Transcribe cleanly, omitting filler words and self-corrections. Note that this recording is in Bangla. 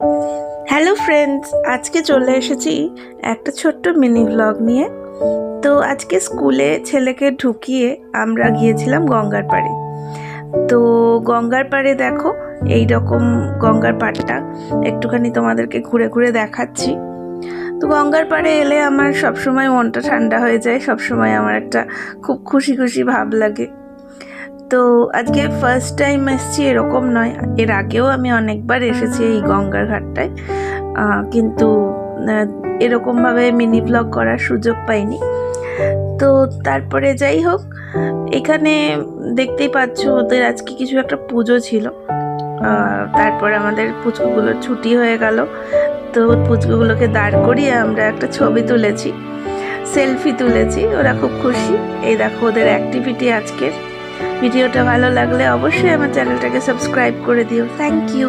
হ্যালো ফ্রেন্ডস, আজকে চলে এসেছি একটা ছোট্ট মিনি ব্লগ নিয়ে। তো আজকে স্কুলে ছেলেকে ঢুকিয়ে আমরা গিয়েছিলাম গঙ্গার পাড়ে। তো গঙ্গার পাড়ে দেখো এই রকম গঙ্গার পাড়টা একটুখানি তোমাদেরকে ঘুরে ঘুরে দেখাচ্ছি। তো গঙ্গার পাড়ে এলে আমার সবসময় মনটা ঠান্ডা হয়ে যায়, সবসময় আমার একটা খুব খুশি খুশি ভাব লাগে। তো আজকে ফার্স্ট টাইম এসেছি এরকম নয়, এর আগেও আমি অনেকবার এসেছি এই গঙ্গার ঘাটটায়, কিন্তু এরকমভাবে মিনি ব্লগ করার সুযোগ পাইনি। তো তারপরে যাই হোক, এখানে দেখতেই পাচ্ছ ওদের আজকে কিছু একটা পুজো ছিল। তারপরে আমাদের পুচকুগুলোর ছুটি হয়ে গেল। তো পুচকুগুলোকে দাঁড় করিয়ে আমরা একটা ছবি তুলেছি, সেলফি তুলেছি, ওরা খুব খুশি। এই দেখো ওদের অ্যাক্টিভিটি আজকের। ভিডিওটা ভালো লাগলে অবশ্যই আমার চ্যানেলটাকে সাবস্ক্রাইব করে দিও। Thank you.